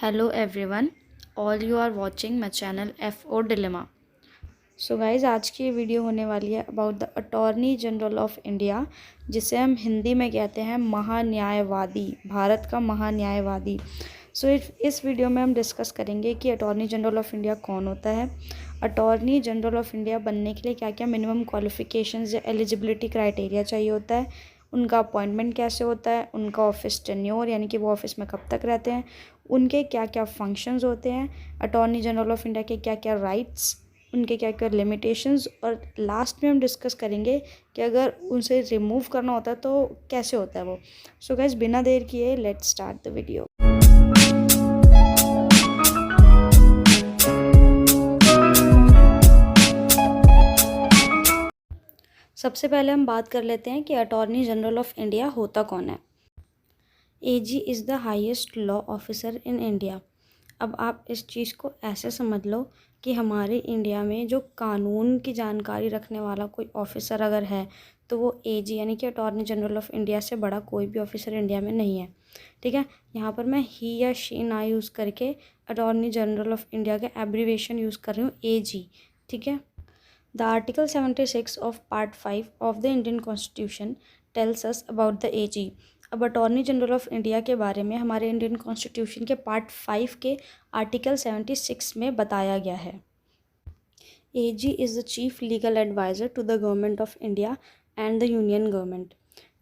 Hello everyone, all you are watching my channel FO Dilemma. So guys आज की ये video होने वाली है about the attorney General of India, जिसे हम हिंदी में कहते हैं महान्यायवादी, भारत का महान्यायवादी। सो इस वीडियो में हम डिस्कस करेंगे कि अटॉर्नी जनरल ऑफ इंडिया कौन होता है, अटॉर्नी जनरल ऑफ इंडिया बनने के लिए क्या क्या मिनिमम क्वालिफ़िकेशंस या एलिजिबिलिटी क्राइटेरिया चाहिए होता है, उनका अपॉइंटमेंट कैसे होता है, उनका ऑफिस टेन्योर यानी कि वो ऑफिस में कब तक रहते हैं, उनके क्या क्या फंक्शंस होते हैं, अटॉर्नी जनरल ऑफ इंडिया के क्या क्या राइट्स, उनके क्या क्या लिमिटेशंस, और लास्ट में हम डिस्कस करेंगे कि अगर उनसे रिमूव करना होता है तो कैसे होता है वो। सो गाइस बिना देर किए लेट्स स्टार्ट द वीडियो। सबसे पहले हम बात कर लेते हैं कि अटॉर्नी जनरल ऑफ इंडिया होता कौन है। AG is the highest law officer in India. अब आप इस चीज़ को ऐसे समझ लो कि हमारे इंडिया में जो कानून की जानकारी रखने वाला कोई ऑफिसर अगर है तो वो एजी यानी कि अटॉर्नी जनरल ऑफ इंडिया से बड़ा कोई भी ऑफिसर इंडिया में नहीं है। ठीक है, यहाँ पर मैं ही या शी ना यूज़ करके अटॉर्नी जनरल ऑफ इंडिया का एब्रीवेशन यूज़ कर रही हूँ, एजी। ठीक है, the article 76 of part 5 of the Indian constitution tells us about the AG. अब अटॉर्नी जनरल ऑफ इंडिया के बारे में हमारे इंडियन कॉन्स्टिट्यूशन के पार्ट 5 के आर्टिकल 76 में बताया गया है। AG is the chief legal adviser to the government of India and the union government.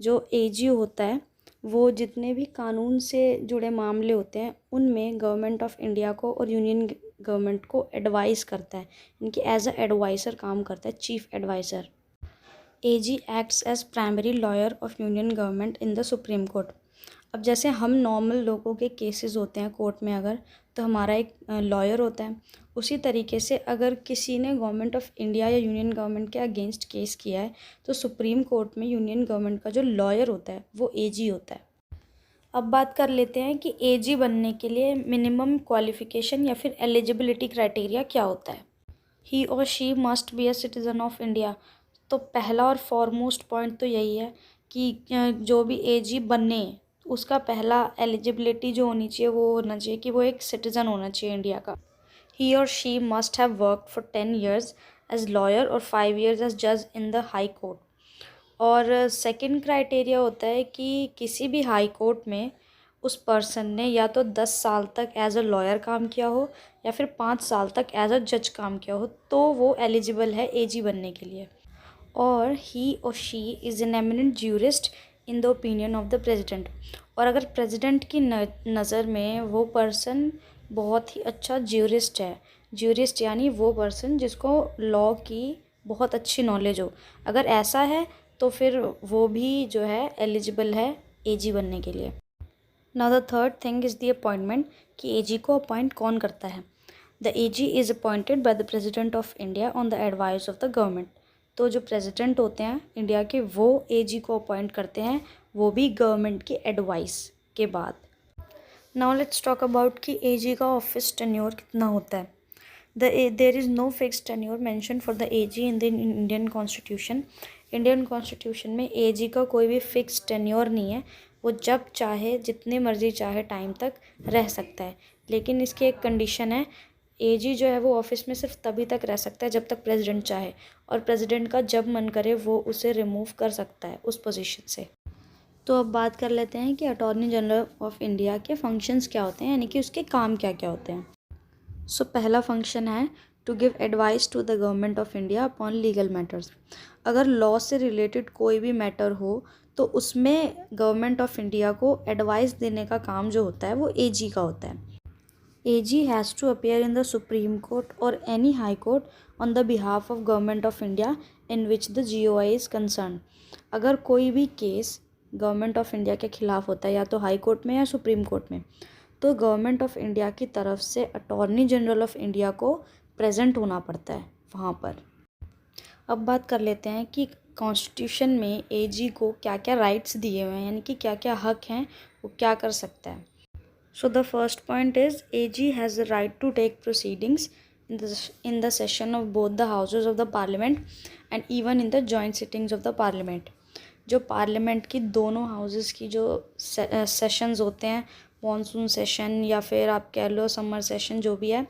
जो एजी होता है वो जितने भी कानून से जुड़े मामले होते हैं उनमें गवर्नमेंट ऑफ इंडिया को और यूनियन गवर्नमेंट को एडवाइस करता है, इनकी एज अ एडवाइज़र काम करता है, chief adviser. AG acts as primary lawyer of union government in the supreme court. अब जैसे हम नॉर्मल लोगों के केसेस होते हैं कोर्ट में अगर, तो हमारा एक लॉयर होता है, उसी तरीके से अगर किसी ने गवर्नमेंट ऑफ इंडिया या यूनियन गवर्नमेंट के अगेंस्ट केस किया है तो सुप्रीम कोर्ट में यूनियन गवर्नमेंट का जो लॉयर होता है वो एजी होता है। अब बात कर लेते हैं कि एजी बनने के लिए मिनिमम क्वालिफ़िकेशन या फिर एलिजिबिलिटी क्राइटेरिया क्या होता है। ही और she must be a citizen of India. तो पहला और फॉरमोस्ट पॉइंट तो यही है कि जो भी एजी बने उसका पहला एलिजिबिलिटी जो होनी चाहिए वो होना चाहिए कि वो एक सिटीज़न होना चाहिए इंडिया का। ही और she must have worked for 10 years as lawyer और 5 years एज जज इन द हाई कोर्ट। और सेकंड क्राइटेरिया होता है कि किसी भी हाई कोर्ट में उस पर्सन ने या तो 10 साल तक एज अ लॉयर काम किया हो या फिर 5 साल तक एज अ जज काम किया हो, तो वो एलिजिबल है एजी बनने के लिए। और ही और she is an eminent jurist in the opinion of the president. और अगर प्रेसिडेंट की नज़र में वो पर्सन बहुत ही अच्छा ज्यूरिस्ट है, ज्यूरिस्ट यानी वो पर्सन जिसको लॉ की बहुत अच्छी नॉलेज हो, अगर ऐसा है तो फिर वो भी जो है एलिजिबल है एजी बनने के लिए। Now the third thing is the appointment, कि एजी को अपॉइंट कौन करता है। The AG is appointed by the president of India on the advice of the government. तो जो प्रेसिडेंट होते हैं इंडिया के वो एजी को अपॉइंट करते हैं, वो भी गवर्नमेंट की एडवाइस के बाद। नाउ लेट्स टॉक अबाउट कि एजी का ऑफिस टेन्योर कितना होता है। There is no fix tenure mention for the AG in the Indian constitution. Indian constitution में एजी का कोई भी फिक्स टेन्योर नहीं है, वो जब चाहे जितने मर्जी चाहे टाइम तक रह सकता है। लेकिन इसकी एक कंडीशन है, एजी जो है वो ऑफिस में सिर्फ तभी तक रह सकता है जब तक प्रेसिडेंट चाहे, और प्रेसिडेंट का जब मन करे वो उसे रिमूव कर सकता है उस पोजीशन से। तो अब बात कर लेते हैं कि अटॉर्नी जनरल ऑफ इंडिया के फंक्शंस क्या होते हैं, यानी कि उसके काम क्या क्या होते हैं। सो पहला फंक्शन है to give advice to the government of India upon legal matters. अगर लॉ से रिलेटेड कोई भी मैटर हो तो उसमें गवर्नमेंट ऑफ इंडिया को एडवाइस देने का काम जो होता है वो एजी का होता है। AG has to appear in the supreme court और any high court on the behalf of government of India in which the GOI is concern. अगर कोई भी केस गवर्नमेंट ऑफ इंडिया के खिलाफ होता है या तो हाई कोर्ट में या सुप्रीम कोर्ट में, तो गवर्नमेंट ऑफ इंडिया की तरफ से अटॉर्नी जनरल ऑफ इंडिया को प्रेजेंट होना पड़ता है वहाँ पर। अब बात कर लेते हैं कि कॉन्स्टिट्यूशन में एजी को क्या क्या राइट्स दिए हुए हैं, यानी कि क्या क्या हक हैं, वो क्या कर सकता है। So the first point is AG has the right to take proceedings in the session of both the houses of the parliament and even in the joint sittings of the parliament। जो parliament की दोनों houses की जो sessions होते हैं monsoon session या फिर आप कह लो समर सेशन जो भी है,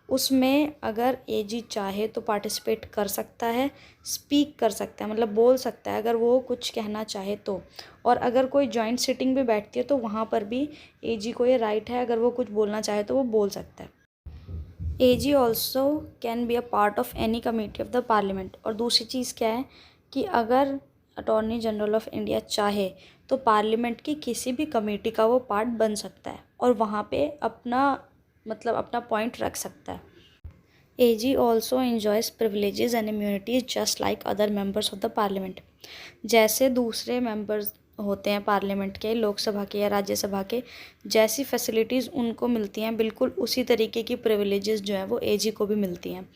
उसमें अगर एजी चाहे तो पार्टिसिपेट कर सकता है, स्पीक कर सकता है, मतलब बोल सकता है अगर वो कुछ कहना चाहे तो। और अगर कोई जॉइंट सिटिंग भी बैठती है तो वहाँ पर भी एजी को ये राइट है, अगर वो कुछ बोलना चाहे तो वो बोल सकता है। AG also can be a part of any committee of the parliament. और दूसरी चीज़ क्या है कि अगर अटॉर्नी जनरल ऑफ इंडिया चाहे तो पार्लियामेंट की किसी भी कमेटी का वो पार्ट बन सकता है और वहाँ पे अपना पॉइंट रख सकता है। AG also enjoys privileges and immunities just like other members of the parliament। जैसे दूसरे मेंबर्स होते हैं पार्लियामेंट के, लोकसभा के या राज्यसभा के, जैसी फैसिलिटीज़ उनको मिलती हैं बिल्कुल उसी तरीके की प्रिविलेजेस जो हैं वो एजी को भी मिलती हैं।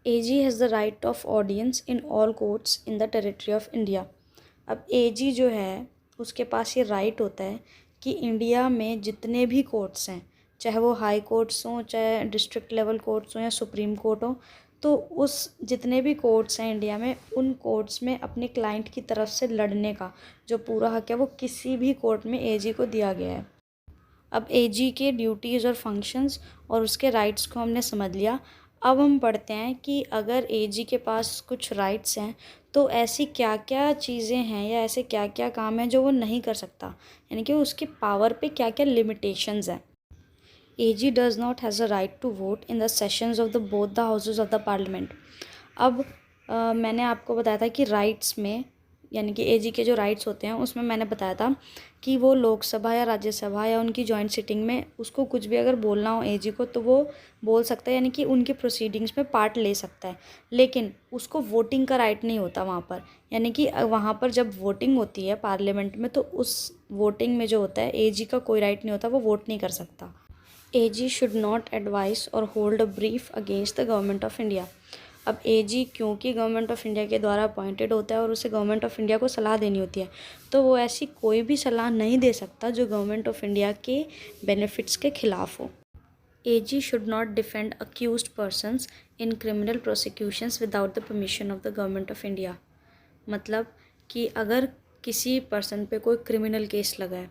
AG has the right of audience in all courts in the territory of India. अब एजी जो है उसके पास ये राइट होता है कि इंडिया में जितने भी कोर्ट्स हैं, चाहे वो हाई कोर्ट्स हों, चाहे डिस्ट्रिक्ट लेवल कोर्ट्स हों या सुप्रीम कोर्ट हो, तो उस जितने भी कोर्ट्स हैं इंडिया में, उन कोर्ट्स में अपने क्लाइंट की तरफ से लड़ने का जो पूरा हक है वो किसी भी कोर्ट में एजी को दिया गया है। अब एजी के ड्यूटीज़ और फंक्शंस और उसके राइट्स को हमने समझ लिया। अब हम पढ़ते हैं कि अगर एजी के पास कुछ राइट्स हैं तो ऐसी क्या क्या चीज़ें हैं या ऐसे क्या क्या काम हैं जो वो नहीं कर सकता, यानी कि उसकी पावर पे क्या क्या लिमिटेशंस हैं। AG does not has a right to vote in the sessions of the both the houses of the parliament। अब मैंने आपको बताया था कि राइट्स में, यानी कि एजी के जो राइट्स होते हैं उसमें मैंने बताया था कि वो लोकसभा या राज्यसभा या उनकी जॉइंट सिटिंग में उसको कुछ भी अगर बोलना हो एजी को तो वो बोल सकता है, यानी कि उनकी प्रोसीडिंग्स में पार्ट ले सकता है, लेकिन उसको वोटिंग का राइट नहीं होता वहाँ पर। यानी कि वहाँ पर जब वोटिंग होती है पार्लियामेंट में तो उस वोटिंग में जो होता है एजी का कोई राइट नहीं होता, वो वोट नहीं कर सकता। AG should not advise or hold a brief against the government of India. अब AG क्योंकि गवर्नमेंट ऑफ इंडिया के द्वारा अपॉइंटेड होता है और उसे गवर्नमेंट ऑफ इंडिया को सलाह देनी होती है, तो वो ऐसी कोई भी सलाह नहीं दे सकता जो गवर्नमेंट ऑफ इंडिया के बेनिफिट्स के खिलाफ हो। AG should not defend accused persons in criminal prosecutions without the permission of the government of India। मतलब कि अगर किसी पर्सन पे कोई क्रिमिनल केस लगा है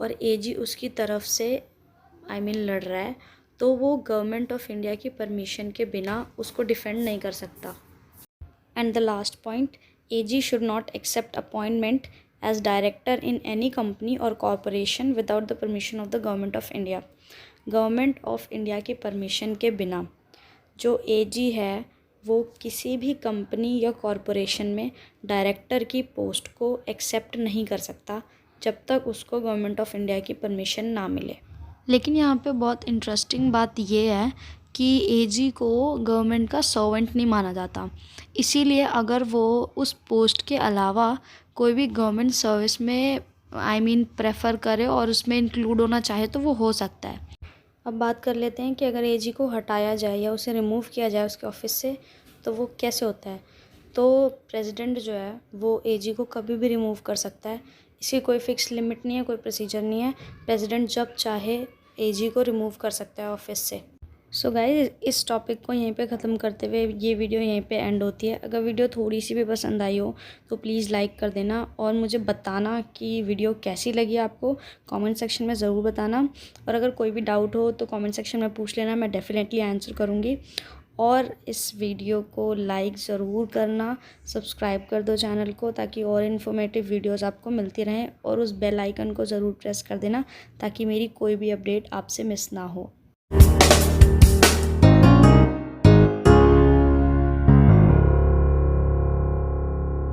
और AG उसकी तरफ से लड़ रहा है, तो वो गवर्नमेंट ऑफ इंडिया की परमिशन के बिना उसको डिफेंड नहीं कर सकता। And the last point, AG should not accept appointment as director in any company और corporation without the permission of the government of India. Government of India की permission के बिना जो एजी है वो किसी भी कंपनी या कॉरपोरेशन में डायरेक्टर की पोस्ट को एक्सेप्ट नहीं कर सकता जब तक उसको गवर्नमेंट ऑफ इंडिया की परमिशन ना मिले। लेकिन यहाँ पे बहुत इंटरेस्टिंग बात ये है कि एजी को गवर्नमेंट का सर्वेंट नहीं माना जाता, इसीलिए अगर वो उस पोस्ट के अलावा कोई भी गवर्नमेंट सर्विस में प्रेफर करे और उसमें इंक्लूड होना चाहे तो वो हो सकता है। अब बात कर लेते हैं कि अगर एजी को हटाया जाए या उसे रिमूव किया जाए उसके ऑफिस से तो वो कैसे होता है। तो प्रेसिडेंट जो है वो एजी को कभी भी रिमूव कर सकता है, इसकी कोई फ़िक्स लिमिट नहीं है, कोई प्रोसीजर नहीं है। प्रेसिडेंट जब चाहे एजी को रिमूव कर सकता है ऑफिस से। सो गाइस, इस टॉपिक को यहीं पे ख़त्म करते हुए ये वीडियो यहीं पे एंड होती है। अगर वीडियो थोड़ी सी भी पसंद आई हो तो प्लीज़ लाइक कर देना और मुझे बताना कि वीडियो कैसी लगी आपको, कमेंट सेक्शन में ज़रूर बताना। और अगर कोई भी डाउट हो तो कमेंट सेक्शन में पूछ लेना, मैं डेफिनेटली आंसर करूँगी। और इस वीडियो को लाइक ज़रूर करना, सब्सक्राइब कर दो चैनल को ताकि और इन्फॉर्मेटिव वीडियोस आपको मिलती रहें, और उस बेल आइकन को ज़रूर प्रेस कर देना ताकि मेरी कोई भी अपडेट आपसे मिस ना हो।